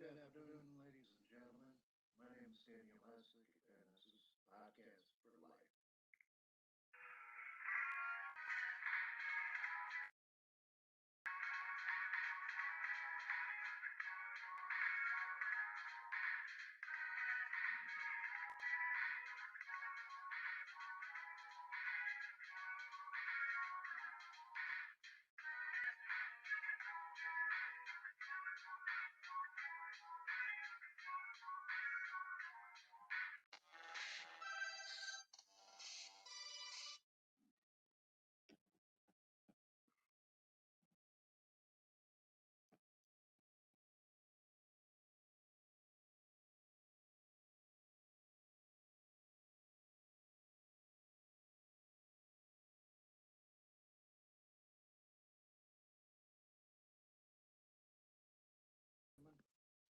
Good afternoon, ladies and gentlemen. My name is Daniel Hessick, and this is Podcast for Life.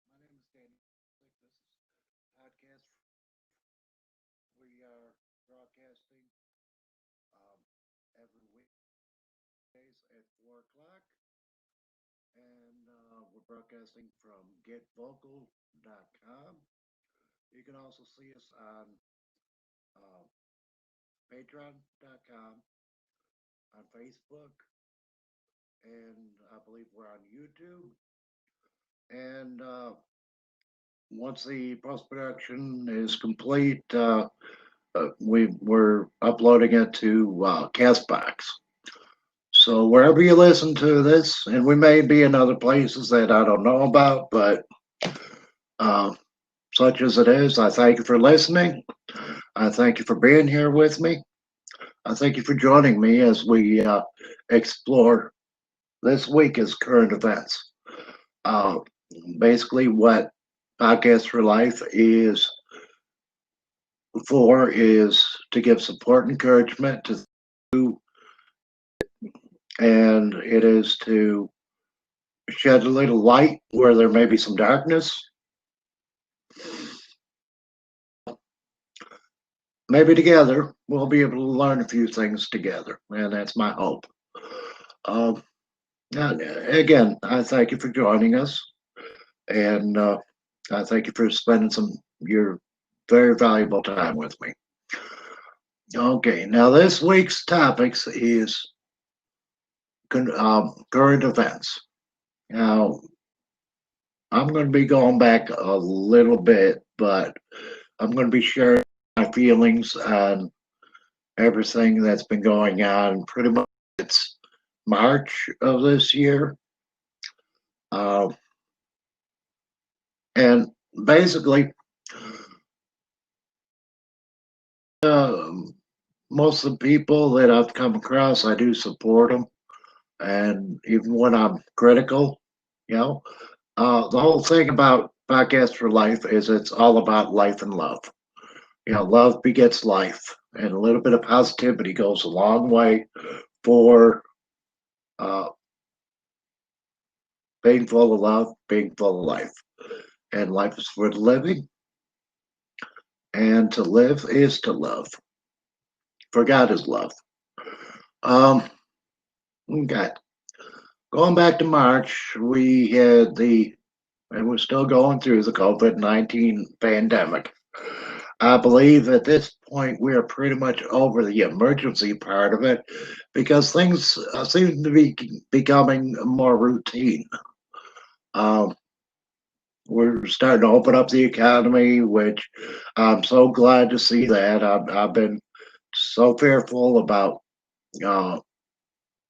My name is Daniel Hessick. This is Podcast for Life. We are broadcasting um, every weekdays at 4 o'clock, and we're broadcasting from getvocal.com. You can also see us on uh, patreon.com, on Facebook, and I believe we're on YouTube. And once the post production is complete, we're uploading it to Castbox. So wherever you listen to this, and we may be in other places that I don't know about, but uh, such as it is, I thank you for listening. I thank you for being here with me. I thank you for joining me as we explore this week as current events. Uh, Basically, what Podcast for Life is for is to give support and encouragement to, and it is to shed a little light where there may be some darkness. Maybe together we'll be able to learn a few things together, and that's my hope. Um, Again, I thank you for joining us, and I thank you for spending some your very valuable time with me. Okay, now this week's topics is current events. Now, I'm going to be going back a little bit, but I'm going to be sharing my feelings on everything that's been going on. Pretty much it's March of this year. Uh, and basically, um, most of the people that I've come across, I do support them. And even when I'm critical, you know, the whole thing about Podcast for Life is it's all about life and love. Love begets life, and a little bit of positivity goes a long way for uh, being full of love, being full of life. And life is for the living, and to live is to love. For God is love. Um, okay. Going back to March, we had and we're still going through the COVID-19 pandemic. I believe at this point we are pretty much over the emergency part of it because things seem to be becoming more routine. Um, we're starting to open up the economy, which I'm so glad to see that. I've been so fearful about, uh,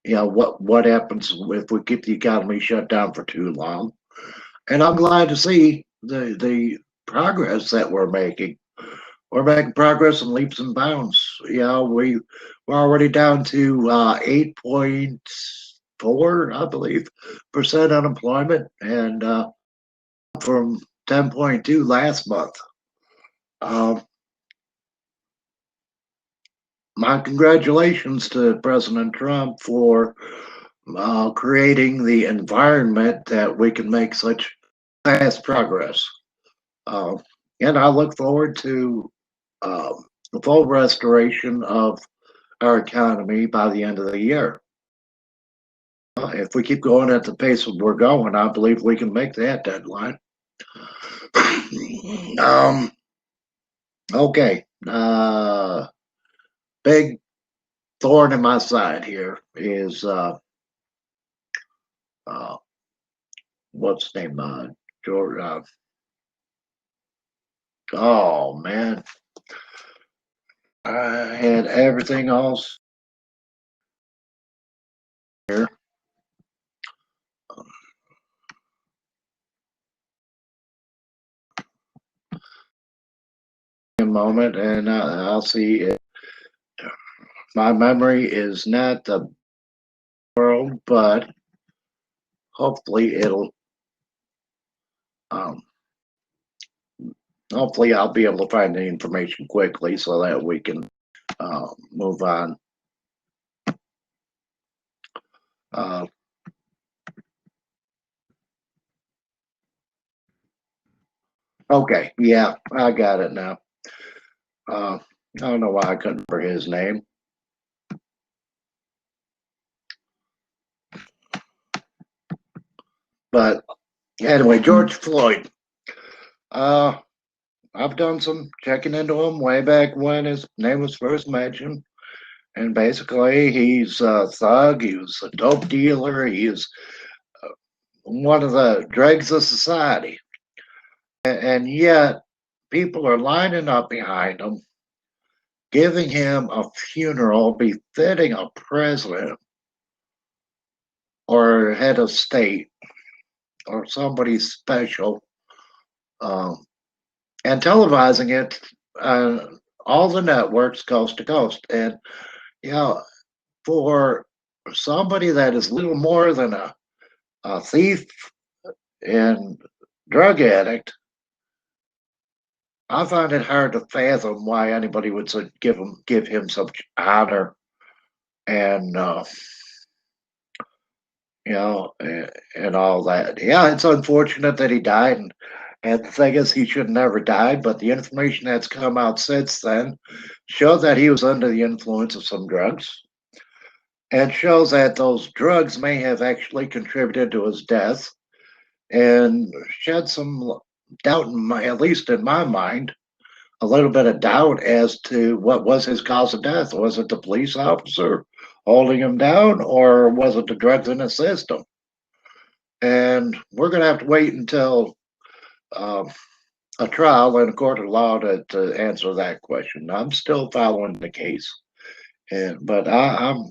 what happens if we keep the economy shut down for too long. And I'm glad to see the progress that we're making. We're making progress in leaps and bounds. We're already down to 8.4, I believe, percent unemployment, and from 10.2 last month. Um, my congratulations to President Trump for creating the environment that we can make such fast progress. Uh, and I look forward to the full restoration of our economy by the end of the year. If we keep going at the pace we're going, I believe we can make that deadline. um, okay. Big thorn in my side here is uh, what's his name? George. Oh man, I had everything else here. A moment, and I'll see it. My memory is not the world, but hopefully it'll. Um, hopefully I'll be able to find the information quickly so that we can move on. Uh, okay, yeah, I got it now. I don't know why I couldn't remember his name, but anyway, George Floyd. Uh, I've done some checking into him way back when his name was first mentioned. And basically, he's a thug. He was a dope dealer. He is one of the dregs of society. And yet, people are lining up behind him, giving him a funeral befitting a president or head of state or somebody special, um, and televising it on all the networks coast to coast. And, you know, for somebody that is little more than a thief and drug addict, I find it hard to fathom why anybody would give him such honor and and all that. Yeah, it's unfortunate that he died, and the thing is, he should never died. But the information that's come out since then shows that he was under the influence of some drugs, and shows that those drugs may have actually contributed to his death and shed some doubt in my, at least in my mind, a little bit of doubt as to what was his cause of death. Was it the police officer holding him down, or was it the drugs in his system? And we're going to have to wait until um, a trial in a court of law to answer that question. I'm still following the case, but I'd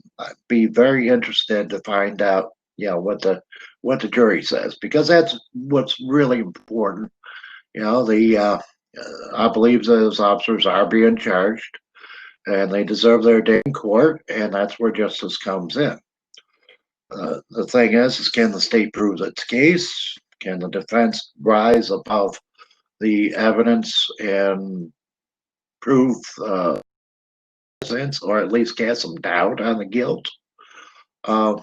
be very interested to find out, what the jury says, because that's what's really important. The I believe those officers are being charged, and they deserve their day in court, and that's where justice comes in. The thing is, can the state prove its case? Can the defense rise above the evidence and prove innocence, or at least cast some doubt on the guilt? Uh,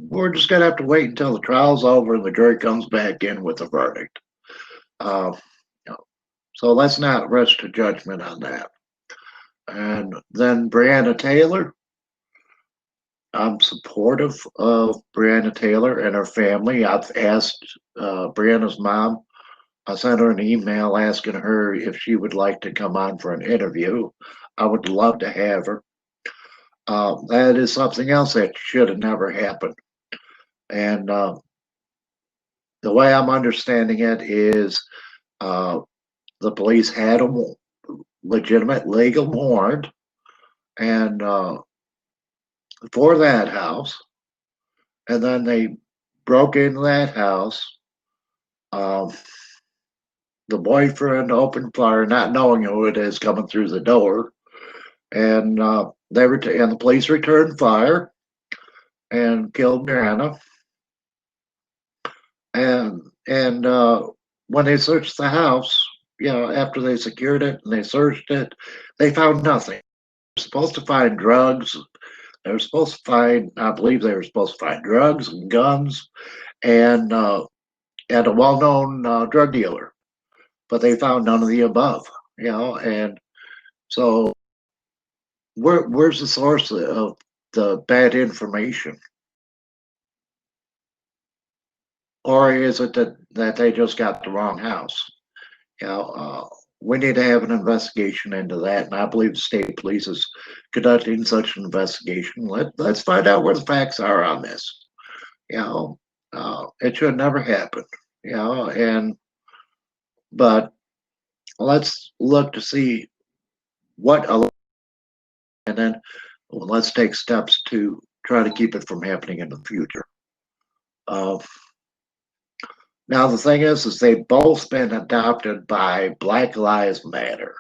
we're just gonna have to wait until the trial's over and the jury comes back in with a verdict. Uh, so let's not rush to judgment on that. And then Breonna Taylor, I'm supportive of Breonna Taylor and her family. I've asked Breonna's mom. I sent her an email asking her if she would like to come on for an interview. I would love to have her. That is something else that should have never happened. And the way I'm understanding it is uh, the police had a legitimate legal warrant and for that house, and then they broke into that house. Um, the boyfriend opened fire, not knowing who it is coming through the door, and and the police returned fire and killed Brianna. And when they searched the house, after they secured it and they searched it, they found nothing. They were supposed to find drugs. They were supposed to find, I believe, they were supposed to find drugs and guns and and a well-known drug dealer, but they found none of the above. And so where's the source of the bad information? or is it that they just got the wrong house? You know, we need to have an investigation into that, and I believe the state police is conducting such an investigation. Let's find out where the facts are on this. You know, it should never happen. You know, and but let's look to see what, and then let's take steps to try to keep it from happening in the future. Uh, Now the thing is they've both been adopted by Black Lives Matter.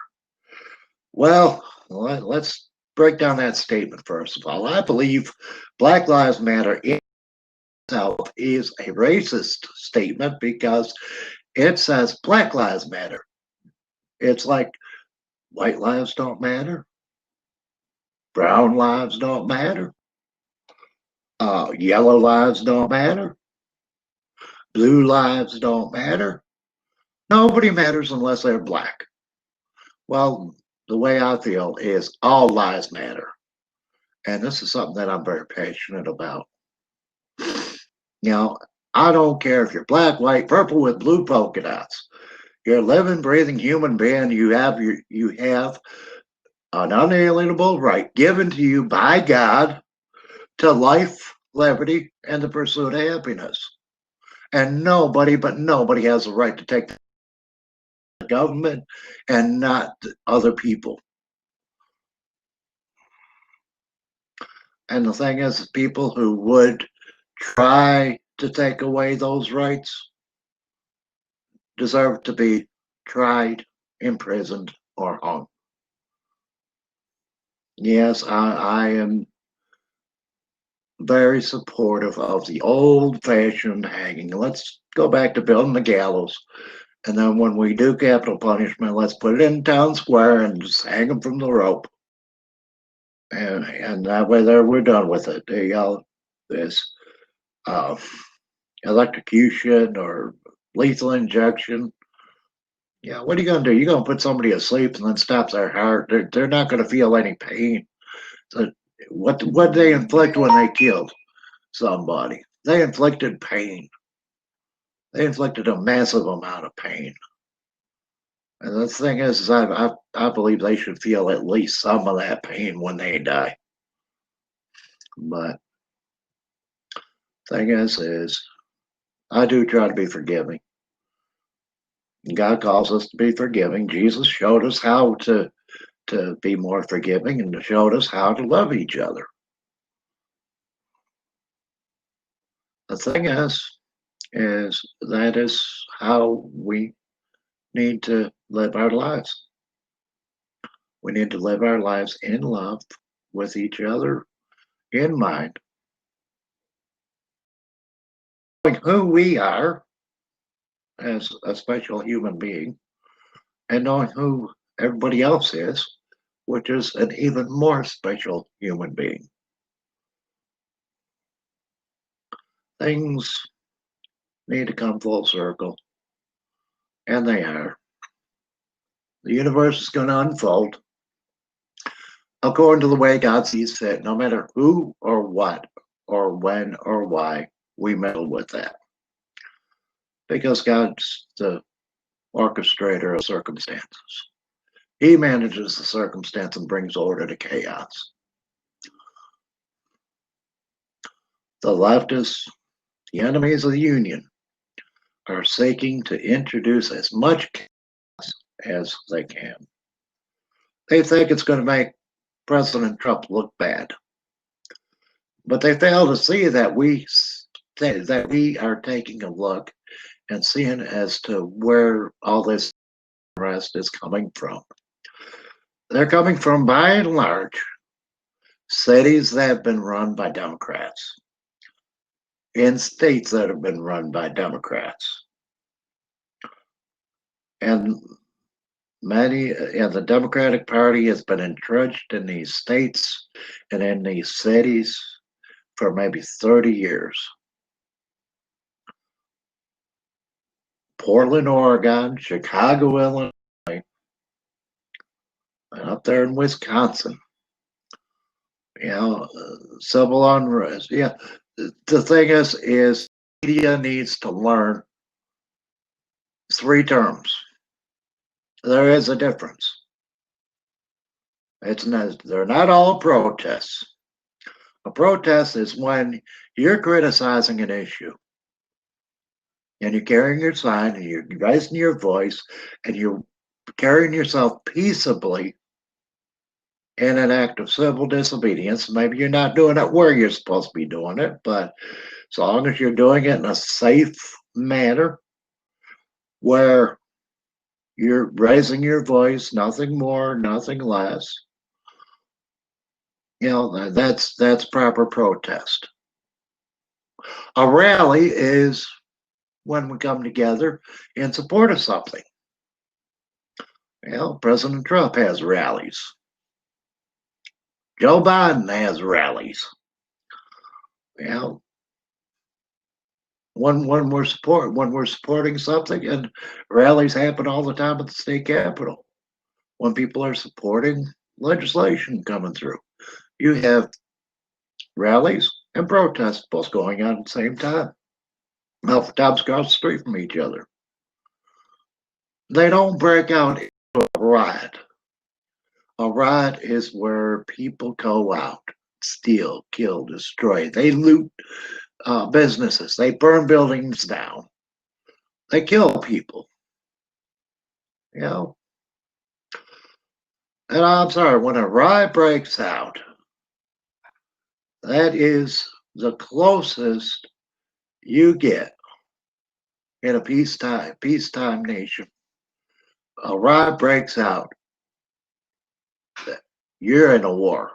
Well, let's break down that statement first of all. I believe Black Lives Matter itself is a racist statement because it says Black Lives Matter. It's like white lives don't matter, brown lives don't matter, yellow lives don't matter, blue lives don't matter. Nobody matters unless they're black. Well, the way I feel is all lives matter. And this is something that I'm very passionate about. You know, I don't care if you're black, white, purple with blue polka dots. You're a living, breathing human being. You have an unalienable right given to you by God to life, liberty, and the pursuit of happiness. And nobody has the right to take the government and not other people. And the thing is, people who would try to take away those rights deserve to be tried, imprisoned, or hung. Yes, I am very supportive of the old fashioned hanging. Let's go back to building the gallows. And then when we do capital punishment, let's put it in town square and just hang them from the rope. And that way there we're done with it. You know, this uh, electrocution or lethal injection. Yeah, what are you gonna do? You're gonna put somebody asleep and then stop their heart. They're not gonna feel any pain. So what they inflict when they killed somebody? They inflicted pain. They inflicted a massive amount of pain. And the thing is I believe they should feel at least some of that pain when they die. But thing is I do try to be forgiving. God calls us to be forgiving. Jesus showed us how to be more forgiving and showed us how to love each other. The thing is that is how we need to live our lives. We need to live our lives in love with each other in mind, knowing who we are as a special human being and knowing who everybody else is, which is an even more special human being. Things need to come full circle, and they are. The universe is going to unfold according to the way God sees fit, no matter who or what or when or why we meddle with that. Because God's the orchestrator of circumstances. He manages the circumstance and brings order to chaos. The leftists, the enemies of the Union, are seeking to introduce as much chaos as they can. They think it's going to make President Trump look bad. But they fail to see that we are taking a look and seeing as to where all this unrest is coming from. They're coming from, by and large, cities that have been run by Democrats, in states that have been run by Democrats. And the Democratic Party has been entrenched in these states and in these cities for maybe 30 years. Portland, Oregon, Chicago, Illinois, and up there in Wisconsin. You know, civil unrest. Yeah, the thing is media needs to learn three terms. There is a difference. They're not all protests. A protest is when you're criticizing an issue and you're carrying your sign and you're raising your voice and you're carrying yourself peaceably in an act of civil disobedience. Maybe you're not doing it where you're supposed to be doing it, but as long as you're doing it in a safe manner where you're raising your voice, nothing more, nothing less, that's proper protest. A rally is when we come together in support of something. President Trump has rallies. Joe Biden has rallies. When we're supporting something, and rallies happen all the time at the state capitol. When people are supporting legislation coming through, you have rallies and protests both going on at the same time. Oftentimes across the street from each other. They don't break out into a riot. A riot is where people go out, steal, kill, destroy. They loot businesses. They burn buildings down. They kill people. And I'm sorry, when a riot breaks out, that is the closest you get in a peacetime nation. A riot breaks out, you're in a war.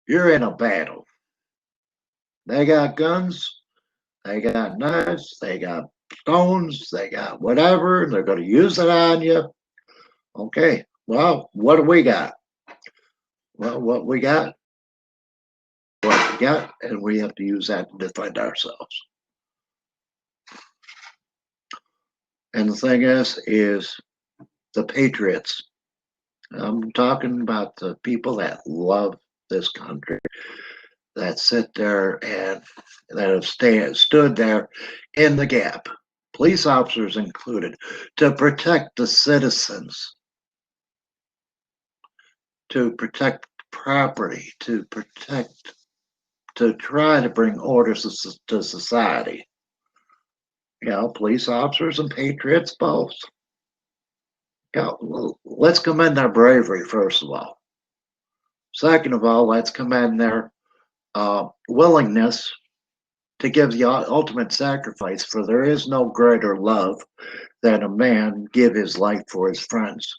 You're in a battle. They got guns, they got knives, they got stones, they got whatever. They're going to use it on you. Okay, well, what do we got? Well, what we got, and we have to use that to defend ourselves. And the thing is the patriots. I'm talking about the people that love this country, that sit there and that have stood there in the gap, police officers included, to protect the citizens, to protect property, to try to bring order to society. Police officers and patriots both. Let's commend their bravery, first of all. Second of all, let's commend their willingness to give the ultimate sacrifice, for there is no greater love than a man give his life for his friends.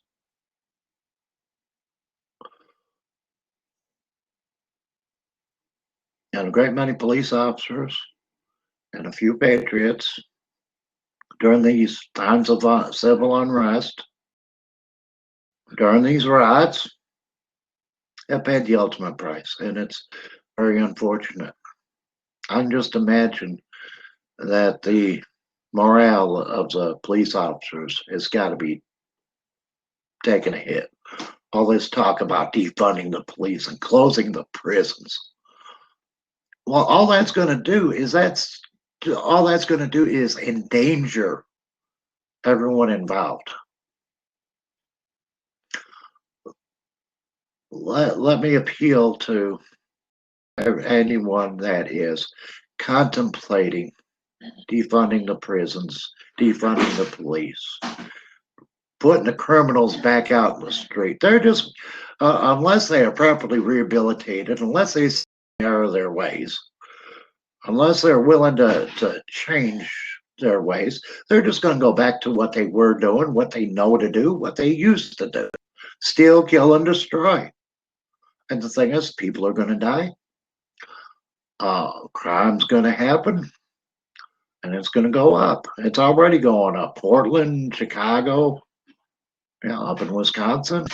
And a great many police officers and a few patriots during these times of civil unrest, during these riots, have paid the ultimate price, and it's very unfortunate. I can just imagine that the morale of the police officers has got to be taking a hit. All this talk about defunding the police and closing the prisons. Well, all that's going to do is endanger everyone involved. Let me appeal to anyone that is contemplating defunding the prisons, defunding the police, putting the criminals back out in the street. They're just, unless they are properly rehabilitated, unless they err their ways, unless they're willing to change their ways, they're just going to go back to what they were doing, what they know to do, what they used to do. Steal, kill, and destroy. And the thing is, people are going to die. Crime's going to happen. And it's going to go up. It's already going up. Portland, Chicago, up in Wisconsin.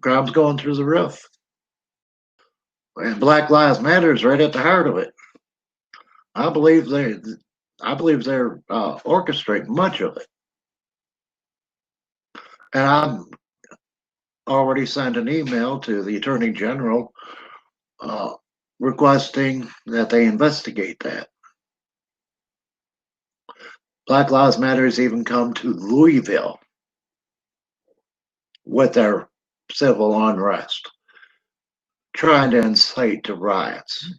Crime's going through the roof. And Black Lives Matter is right at the heart of it. I believe they're orchestrating much of it. And I'm already sent an email to the Attorney General requesting that they investigate that. Black Lives Matter has even come to Louisville with their civil unrest, trying to incite to riots.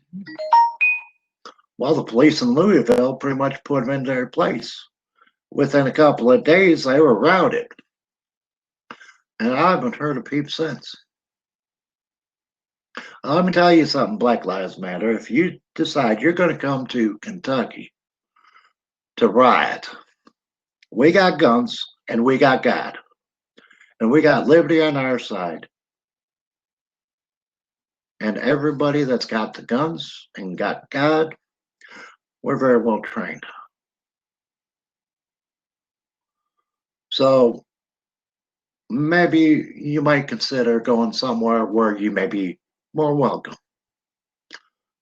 Well, the police in Louisville pretty much put them in their place. Within a couple of days, they were routed. And I haven't heard a peep since. Let me tell you something, Black Lives Matter. If you decide you're going to come to Kentucky to riot, we got guns and we got God. And we got liberty on our side. And everybody that's got the guns and got God, we're very well trained. So maybe you might consider going somewhere where you may be more welcome.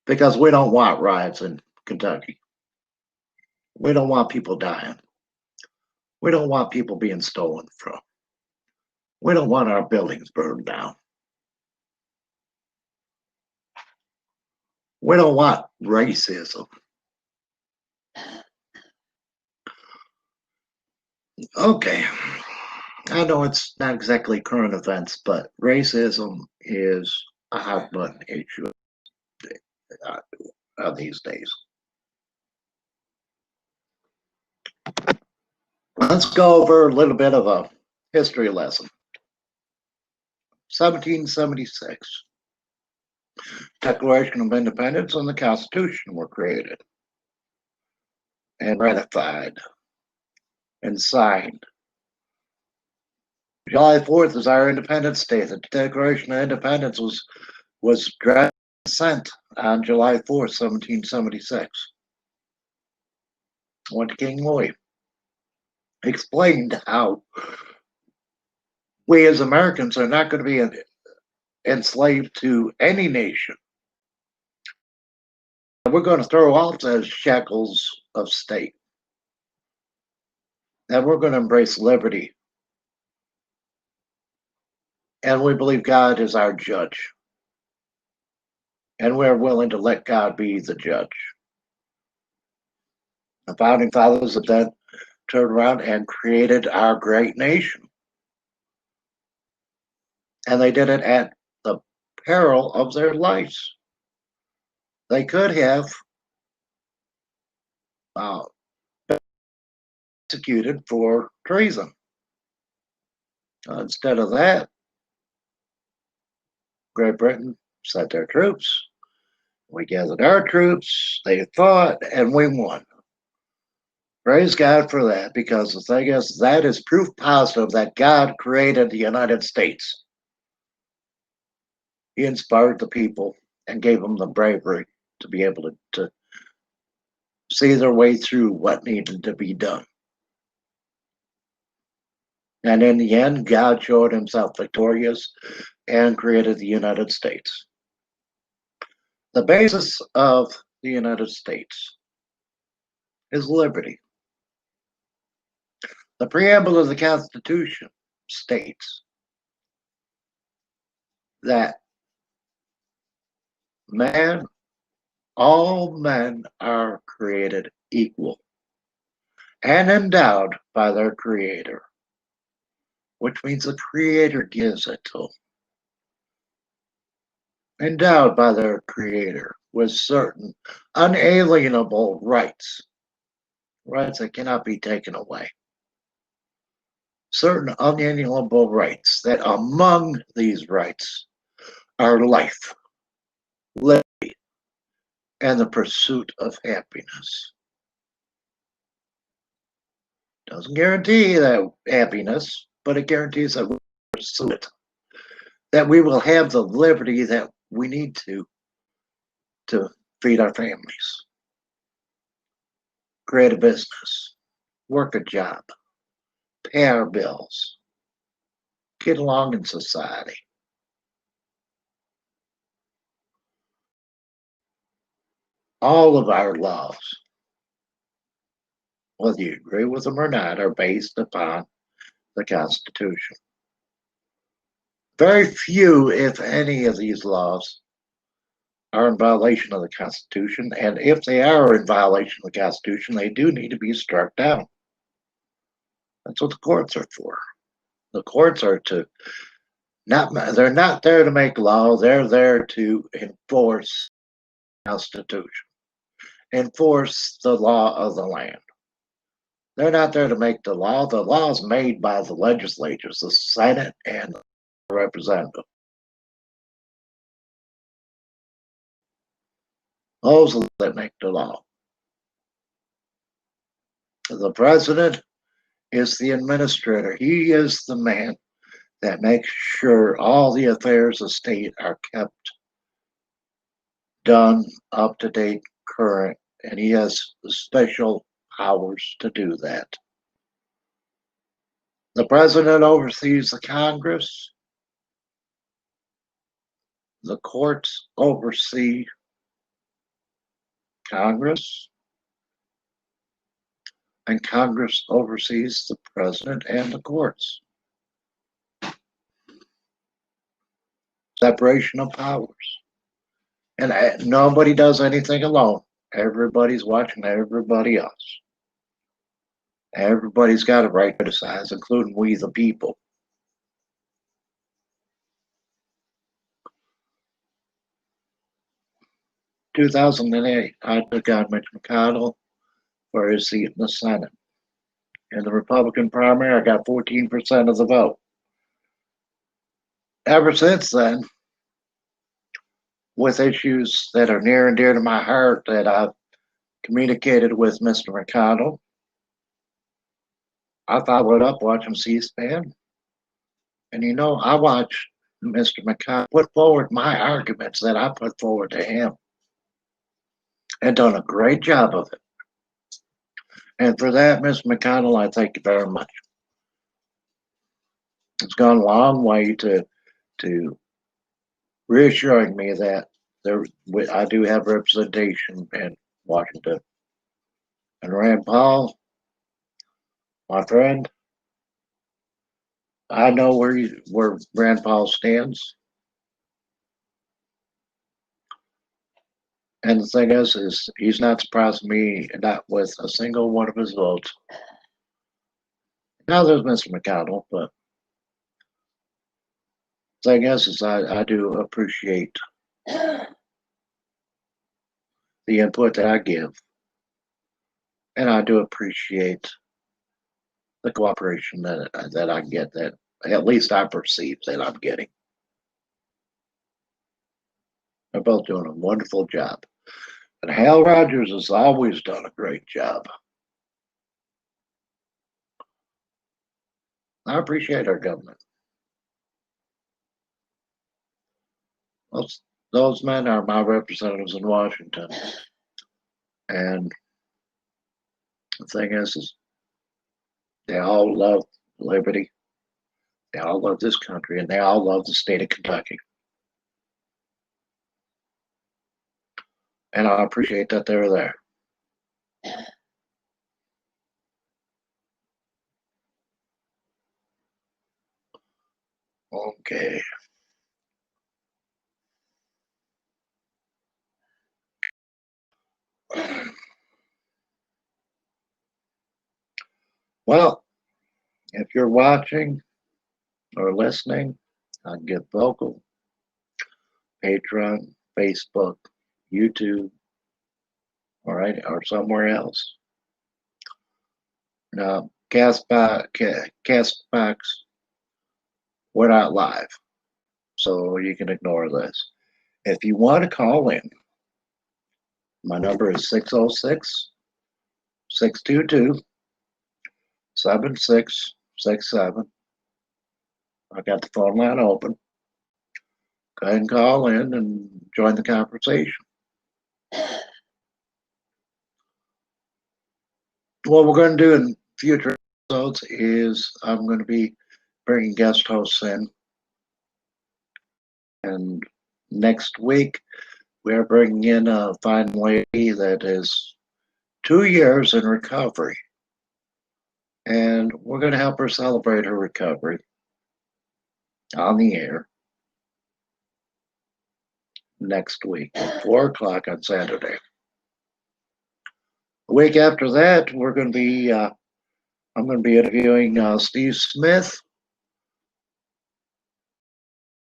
Because we don't want riots in Kentucky. We don't want people dying. We don't want people being stolen from. We don't want our buildings burned down. We don't want racism. Okay. I know it's not exactly current events, but racism is a hot button issue these days. Let's go over a little bit of a history lesson. 1776. Declaration of Independence and the Constitution were created and ratified and signed. July 4th is our Independence Day. The Declaration of Independence was drafted and sent on July 4th, 1776. Went to King Louis. Explained how we as Americans are not going to be enslaved to any nation. We're going to throw off those shackles of state. And we're going to embrace liberty. And we believe God is our judge. And we're willing to let God be the judge. The founding fathers have then turned around and created our great nation. And they did it at the peril of their lives. They could have been executed for treason. Instead of that, Great Britain sent their troops. We gathered our troops, they fought, and we won. Praise God for that, because the thing is, that is proof positive that God created the United States. He inspired the people and gave them the bravery to be able to see their way through what needed to be done. And in the end, God showed himself victorious and created the United States. The basis of the United States is liberty. The preamble of the Constitution states that all men are created equal and endowed by their Creator, which means the Creator gives it to them. Endowed by their Creator with certain unalienable rights, rights that cannot be taken away. Certain unalienable rights, that among these rights are life, liberty, and the pursuit of happiness. Doesn't guarantee that happiness, but it guarantees that we pursue it. That we will have the liberty that we need to feed our families, create a business, work a job, pay our bills, get along in society. All of our laws, whether you agree with them or not, are based upon the Constitution. Very few, if any, of these laws are in violation of the Constitution, and if they are in violation of the Constitution, they do need to be struck down. That's what the courts are for. The courts are to they're not there to make law, they're there to enforce the Constitution, enforce the law of the land. They're not there to make the law. The law is made by the legislatures, the Senate and the representative. Those are that make the law. The president is the administrator. He is the man that makes sure all the affairs of state are kept done, up to date, current, and he has special powers to do that. The president oversees the Congress. The courts oversee Congress, and Congress oversees the president and the courts. Separation of powers. And nobody does anything alone. Everybody's watching everybody else. Everybody's got a right to criticize, including we the people. In 2008, I took on Mitch McConnell for his seat in the Senate. In the Republican primary, I got 14% of the vote. Ever since then, with issues that are near and dear to my heart that I've communicated with Mr. McConnell, I followed up watching C-SPAN. And I watched Mr. McConnell put forward my arguments that I put forward to him and done a great job of it. And for that, Mr. McConnell, I thank you very much. It's gone a long way to reassuring me that I do have representation in Washington. And Rand Paul, my friend, I know where Rand Paul stands. And the thing is he's not surprising me, not with a single one of his votes. Now there's Mr. McConnell, but the thing is I do appreciate the input that I give. And I do appreciate the cooperation that I get, that at least I perceive that I'm getting. They're both doing a wonderful job. And Hal Rogers has always done a great job. I appreciate our government. Those men are my representatives in Washington. And the thing is they all love liberty. They all love this country, and they all love the state of Kentucky. And I appreciate that they're there. Okay. Well, if you're watching or listening on Get Vocal, Patreon, Facebook, YouTube, all right, or somewhere else. Now, Castbox, we're not live, so you can ignore this. If you want to call in, my number is 606 622 7667. I got the phone line open. Go ahead and call in and join the conversation. What we're going to do in future episodes is I'm going to be bringing guest hosts in. And next week, we're bringing in a fine lady that is 2 years in recovery. And we're going to help her celebrate her recovery on the air. next week, 4 o'clock on Saturday. A week after that, I'm going to be interviewing Steve Smith.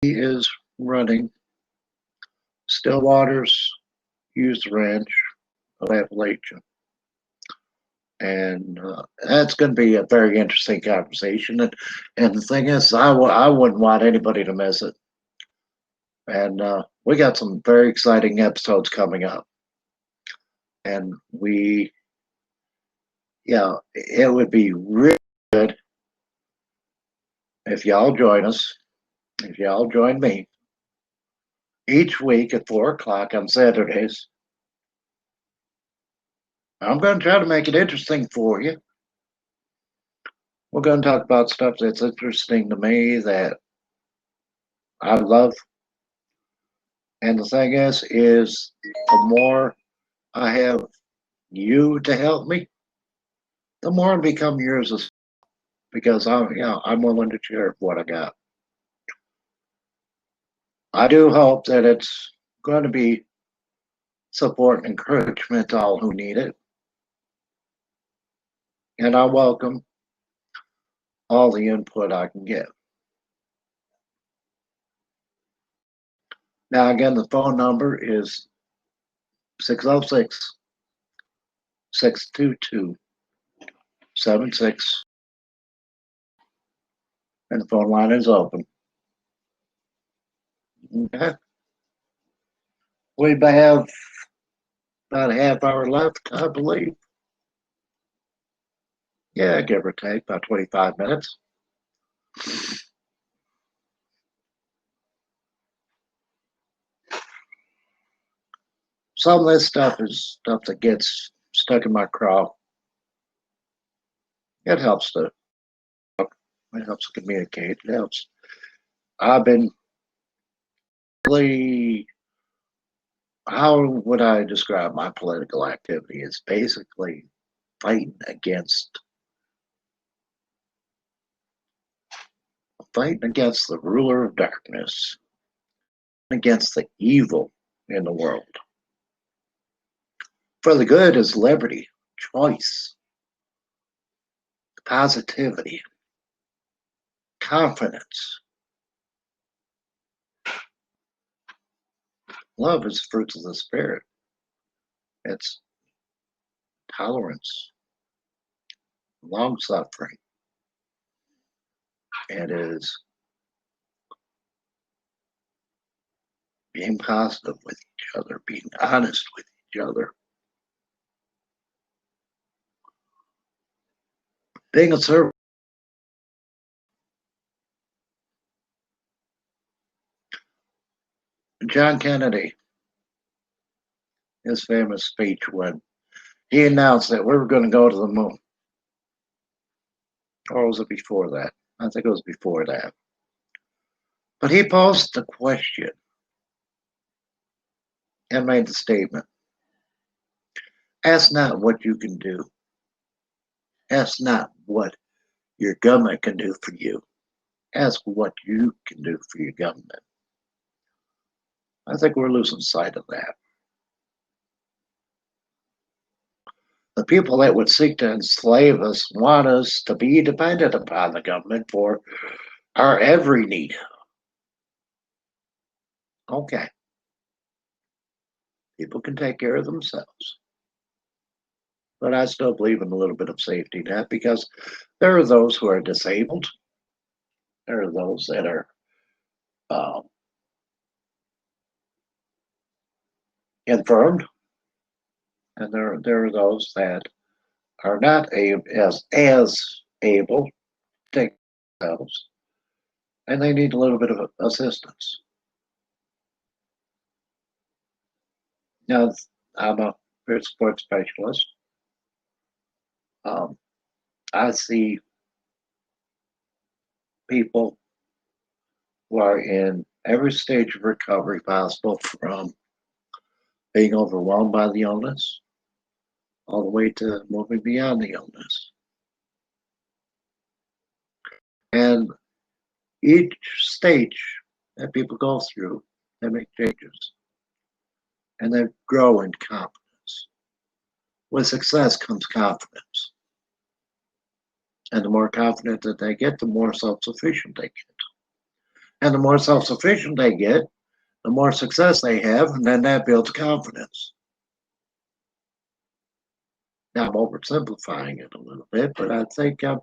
He is running Stillwater's Youth Ranch of Appalachia. And that's going to be a very interesting conversation. And the thing is, I wouldn't want anybody to miss it. And we got some very exciting episodes coming up. And it would be really good if y'all join us, if y'all join me each week at 4 o'clock on Saturdays. I'm going to try to make it interesting for you. We're going to talk about stuff that's interesting to me, that I love. And the thing is the more I have you to help me, the more I become yours, because I'm willing to share what I got. I do hope that it's going to be support and encouragement to all who need it. And I welcome all the input I can get. Now, again, the phone number is 606 622 76. And the phone line is open. Okay. We have about a half hour left, I believe. Yeah, give or take, about 25 minutes. Some of this stuff is stuff that gets stuck in my craw. It helps to communicate. It helps. I've been really, how would I describe my political activity? It's basically fighting against the ruler of darkness, against the evil in the world. For the good is liberty, choice, positivity, confidence. Love is fruits of the Spirit. It's tolerance, long suffering. It is being positive with each other, being honest with each other, being a servant. John Kennedy, his famous speech when he announced that we were going to go to the moon. Or was it before that? I think it was before that. But he posed the question and made the statement. Ask not what you can do. Ask not what your government can do for you. Ask what you can do for your government. I think we're losing sight of that. The people that would seek to enslave us want us to be dependent upon the government for our every need. Okay. People can take care of themselves. But I still believe in a little bit of safety net, because there are those who are disabled. There are those that are infirmed. And there are those that are not as able to take themselves, and they need a little bit of assistance. Now, I'm a peer support specialist. I see people who are in every stage of recovery possible, from being overwhelmed by the illness all the way to moving beyond the illness. And each stage that people go through, they make changes. and they grow in confidence. With success comes confidence. And the more confident that they get, the more self-sufficient they get. And the more self-sufficient they get, the more success they have, and then that builds confidence. Now, I'm oversimplifying it a little bit, but I think I'm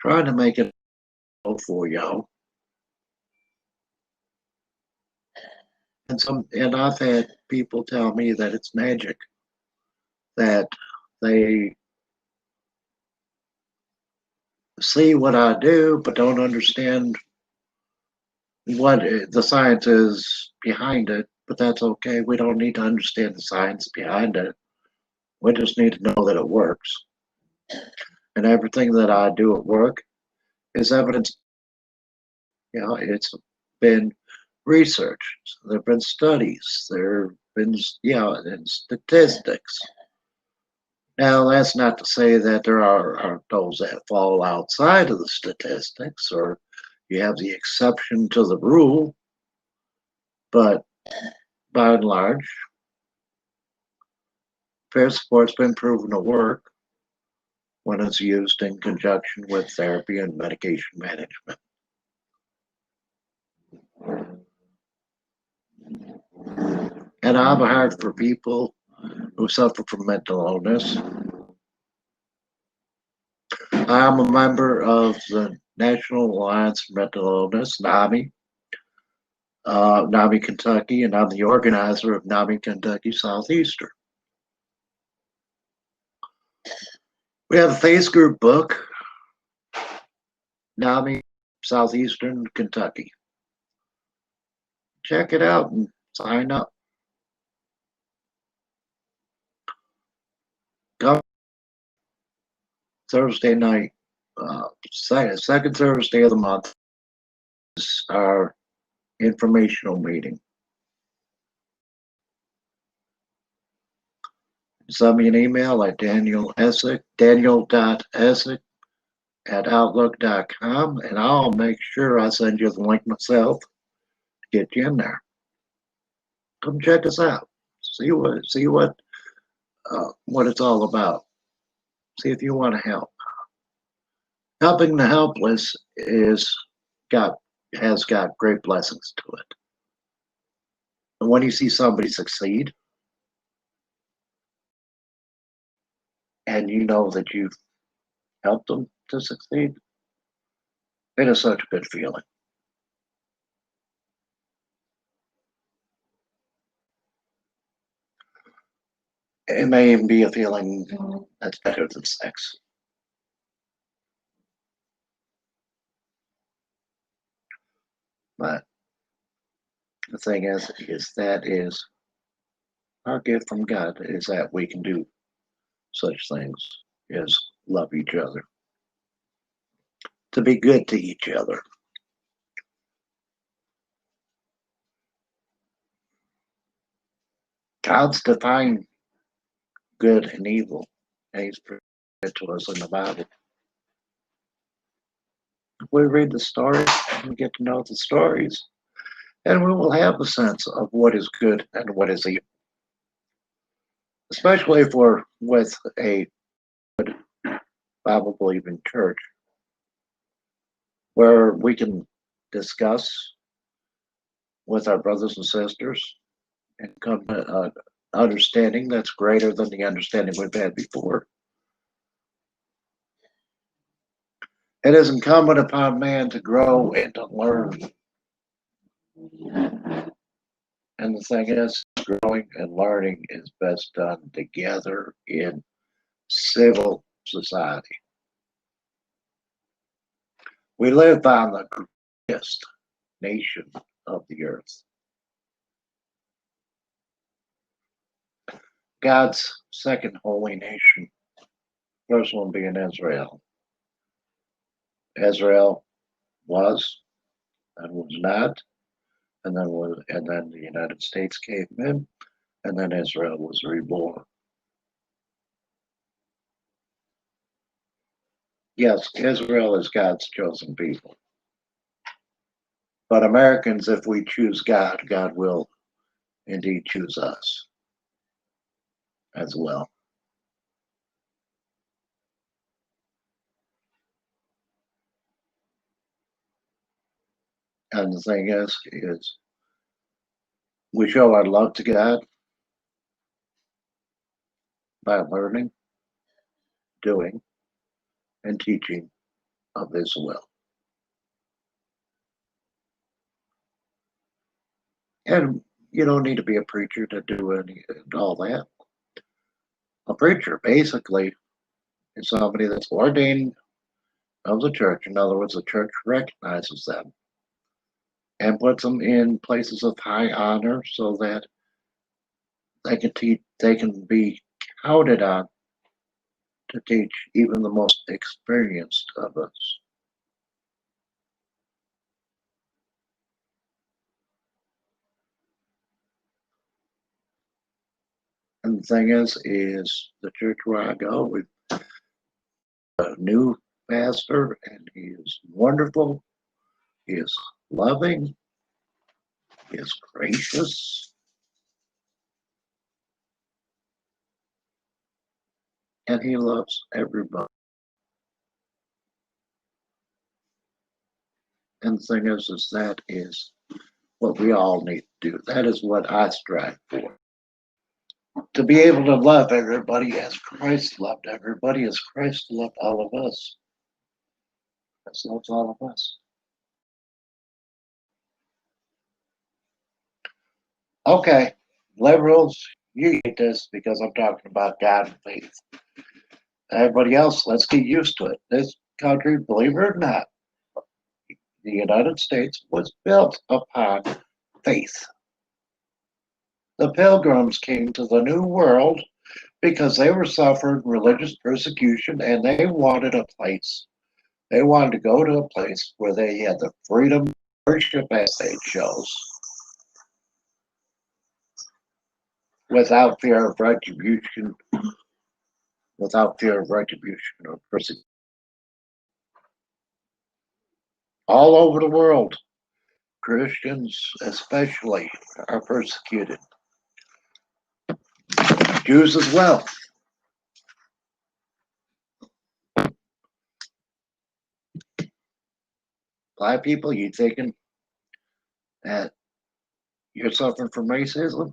trying to make it for y'all. And I've had people tell me that it's magic, that they see what I do, but don't understand what the science is behind it. But that's okay. We don't need to understand the science behind it. We just need to know that it works. And everything that I do at work is evidence. You know, it's been research. There have been studies. There have been, and statistics. Now, that's not to say that there are those that fall outside of the statistics, or you have the exception to the rule. But by and large, peer support's been proven to work when it's used in conjunction with therapy and medication management. And I have a heart for people who suffer from mental illness. I'm a member of the National Alliance for Mental Illness, NAMI, NAMI Kentucky, and I'm the organizer of NAMI Kentucky Southeastern. We have a face group book, NAMI Southeastern Kentucky. Check it out and sign up. Come Thursday night, second Thursday of the month is our informational meeting. Send me an email at daniel.essick@outlook.com, and I'll make sure I send you the link myself to get you in there. Come check us out. See what it's all about. See if you want to help. Helping the helpless has got great blessings to it. And when you see somebody succeed, and you know that you've helped them to succeed, it is such a good feeling. It may even be a feeling that's better than sex. But the thing is that is our gift from God, is that we can do such things as love each other, to be good to each other. God's defined good and evil, and He's presented to us in the Bible. If we read the stories, we get to know the stories, and we will have a sense of what is good and what is evil. Especially if we're with a good Bible-believing church, where we can discuss with our brothers and sisters and come to an understanding that's greater than the understanding we've had before. It is incumbent upon man to grow and to learn. And the thing is, growing and learning is best done together in civil society. We live on the greatest nation of the earth. God's second holy nation, first one being Israel. Israel was and was not, and then the United States came in, and then Israel was reborn. Yes, Israel is God's chosen people. But Americans, if we choose God, God will indeed choose us as well. And the thing is we show our love to God by learning, doing, and teaching of His will. And you don't need to be a preacher to do any and all that. A preacher basically is somebody that's ordained of the church. In other words, the church recognizes them and puts them in places of high honor so that they can be counted on to teach even the most experienced of us. And the thing is the church where I go, we've got a new pastor, and he is wonderful. He is loving. He is gracious. And he loves everybody. And the thing is that is what we all need to do. That is what I strive for. To be able to love everybody as Christ loved everybody, as Christ loved all of us. Christ loves all of us. Okay, liberals, you get this because I'm talking about God and faith. Everybody else, let's get used to it. This country, believe it or not, the United States was built upon faith. The pilgrims came to the New World because they were suffering religious persecution and they wanted a place. They wanted to go to a place where they had the freedom to worship as they chose without fear of retribution, or persecution. All over the world, Christians especially are persecuted. Jews as well. Black people, you thinking that you're suffering from racism?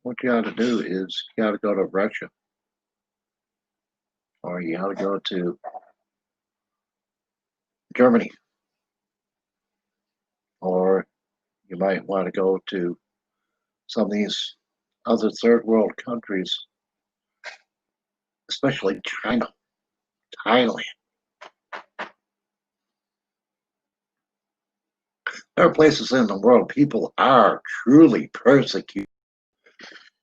What you ought to do is you ought to go to Russia, or you ought to go to Germany, or you might want to go to some of these other third world countries, especially China, Thailand. There are places in the world people are truly persecuted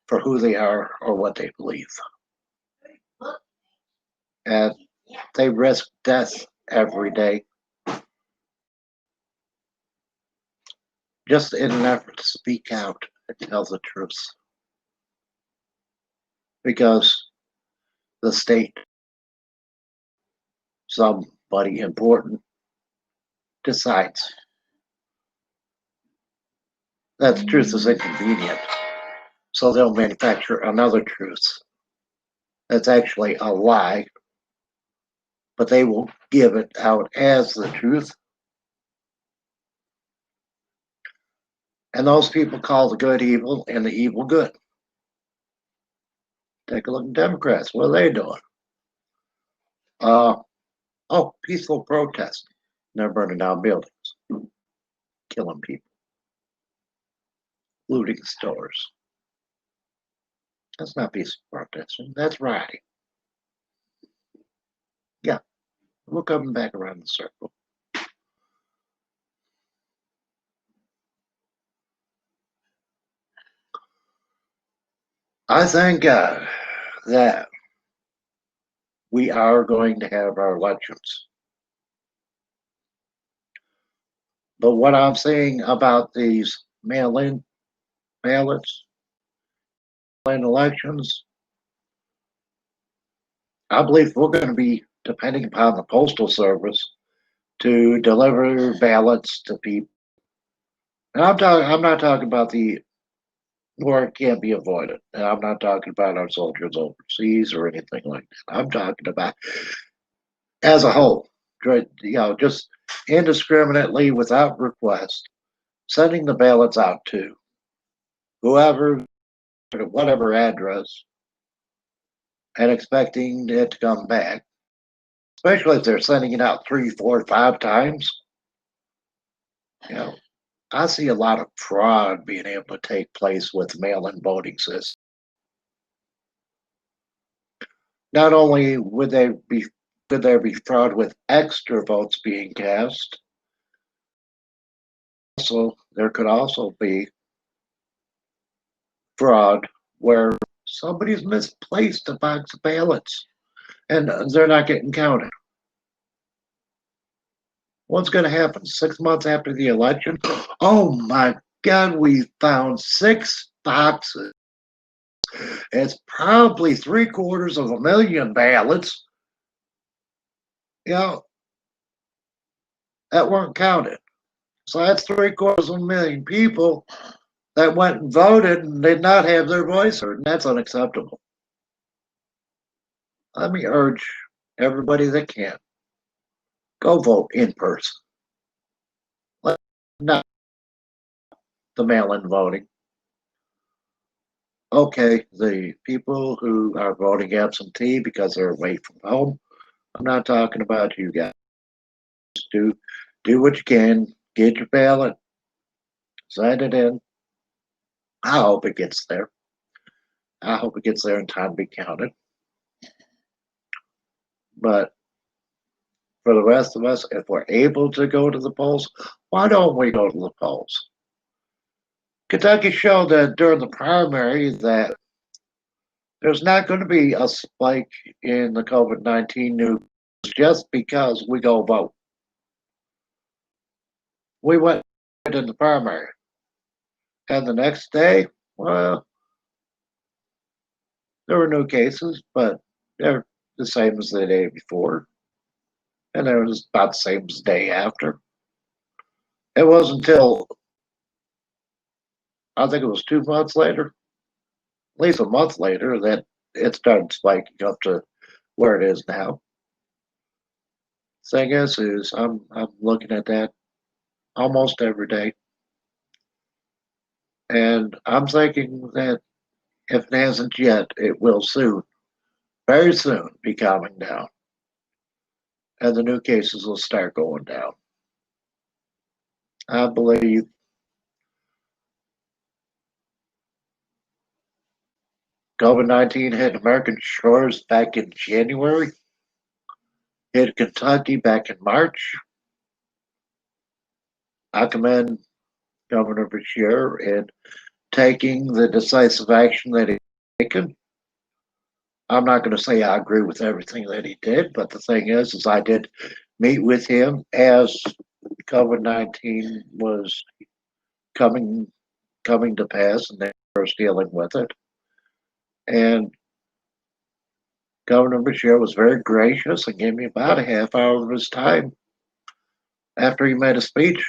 for who they are or what they believe. And they risk death every day just in an effort to speak out and tell the truth. Because the state, somebody important, decides that the truth is inconvenient. So they'll manufacture another truth that's actually a lie, but they will give it out as the truth. And those people call the good evil and the evil good. Take a look at Democrats. What are they doing? Peaceful protest. They're burning down buildings, killing people, looting stores. That's not peaceful protesting. That's rioting. Yeah, we're coming back around the circle. I thank God that we are going to have our elections. But what I'm saying about these mail-in ballots, mail-in elections, I believe we're going to be depending upon the Postal Service to deliver ballots to people And I'm not talking about the where it can't be avoided. And I'm not talking about our soldiers overseas or anything like that. I'm talking about as a whole, just indiscriminately without request, sending the ballots out to whoever, whatever address, and expecting it to come back. Especially if they're sending it out 3, 4, 5 times. You know, I see a lot of fraud being able to take place with mail-in voting systems. Not only would there be fraud with extra votes being cast, also there could also be fraud where somebody's misplaced a box of ballots and they're not getting counted. What's going to happen 6 months after the election? Oh my God, we found 6 boxes. It's probably 750,000 ballots, you know, that weren't counted. So that's 750,000 people that went and voted and did not have their voice heard, and that's unacceptable. Let me urge everybody that can go vote in person. Not the mail-in voting. Okay, the people who are voting absentee because they're away from home, I'm not talking about you guys. Do what you can, get your ballot, send it in. I hope it gets there. I hope it gets there in time to be counted. But for the rest of us, if we're able to go to the polls, why don't we go to the polls? Kentucky showed that during the primary that there's not going to be a spike in the COVID-19 news just because we go vote. We went in the primary. And the next day, well, there were no cases, but they're the same as the day before. And it was about the same as the day after. It wasn't until, I think it was 2 months later, at least a month later, that it started spiking up to where it is now. Thing is I'm looking at that almost every day. And I'm thinking that if it hasn't yet, it will soon, very soon, be calming down. And the new cases will start going down. I believe COVID-19 hit American shores back in January, hit Kentucky back in March. I commend Governor Beshear in taking the decisive action that he's taken. I'm not going to say I agree with everything that he did, but the thing is I did meet with him as COVID-19 was coming to pass, and they were dealing with it. And Governor Beshear was very gracious and gave me about a half hour of his time after he made a speech.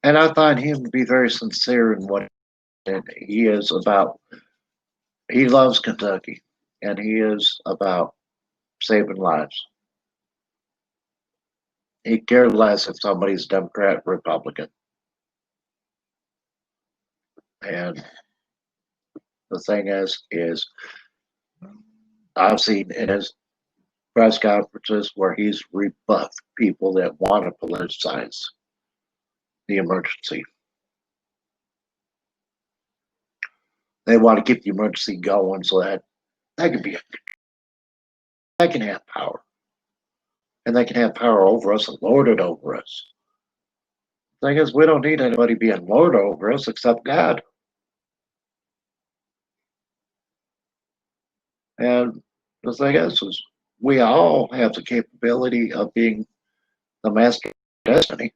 And I find him to be very sincere in what he is about. He loves Kentucky, and he is about saving lives. He cares less if somebody's Democrat, Republican. And the thing is I've seen in his press conferences where he's rebuffed people that want to politicize the emergency. They want to keep the emergency going so that they can have power. And they can have power over us and lord it over us. The thing is, we don't need anybody being lord over us except God. And the thing is we all have the capability of being the master of destiny.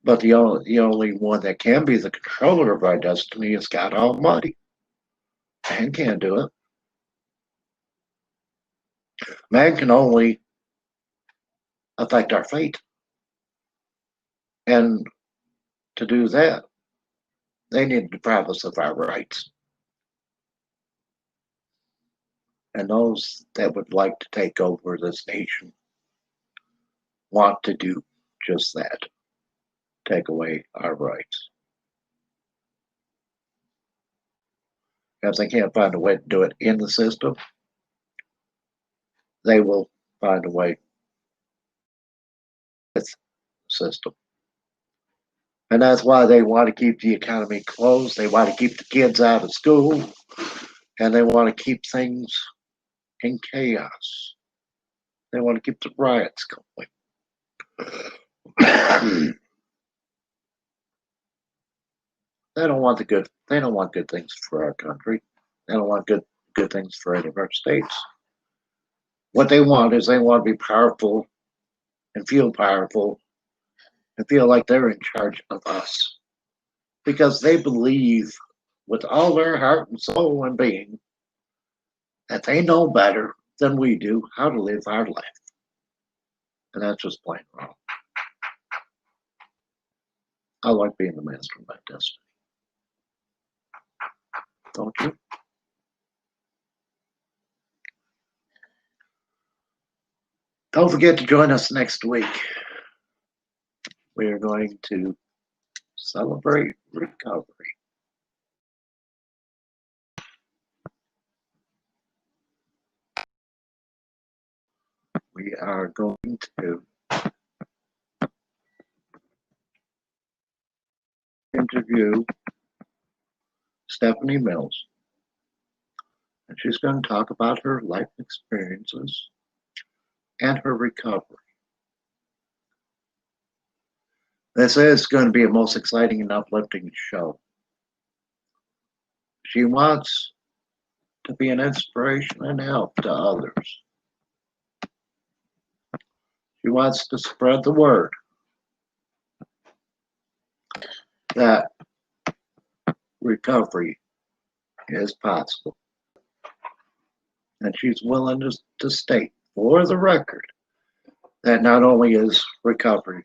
But the only one that can be the controller of our destiny is God Almighty. Man can't do it. Man can only affect our fate. And to do that, they need to deprive us of our rights. And those that would like to take over this nation want to do just that, take away our rights. If they can't find a way to do it in the system, they will find a way with the system. And that's why they want to keep the economy closed. They want to keep the kids out of school. And they want to keep things in chaos. They want to keep the riots going. They don't want good things for our country. They don't want good things for any of our states. What they want is they want to be powerful and feel powerful and feel like they're in charge of us. Because they believe with all their heart and soul and being that they know better than we do how to live our life. And that's just plain wrong. I like being the master of my destiny. Don't you? Don't forget to join us next week. We are going to celebrate recovery. We are going to interview Stephanie Mills, and she's going to talk about her life experiences and her recovery. This is going to be a most exciting and uplifting show. She wants to be an inspiration and help to others. She wants to spread the word that recovery is possible. And she's willing to state for the record that not only is recovery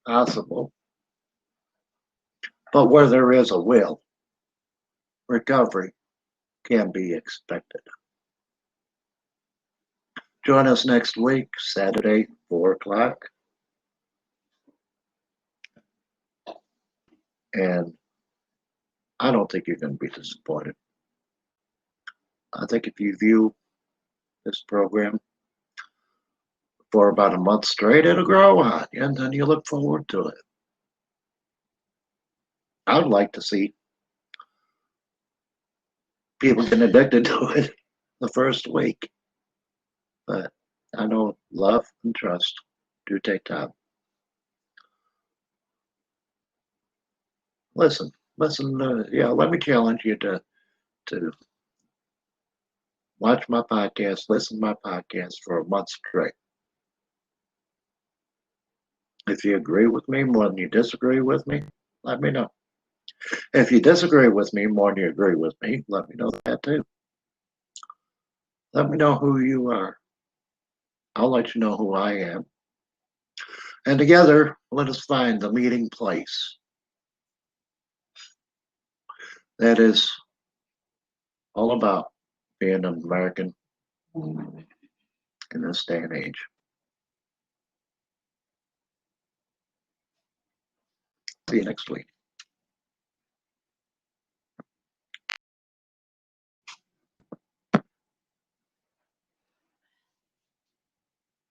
possible, but where there is a will, recovery can be expected. Join us next week, Saturday, 4 o'clock. And I don't think you're going to be disappointed. I think if you view this program for about a month straight, it'll grow on you, and then you look forward to it. I would like to see people get addicted to it the first week. But I know love and trust do take time. Listen, let me challenge you to watch my podcast, listen to my podcast for a month straight. If you agree with me more than you disagree with me, let me know. If you disagree with me more than you agree with me, let me know that too. Let me know who you are. I'll let you know who I am. And together, let us find the meeting place that is all about being an American in this day and age. See you next week.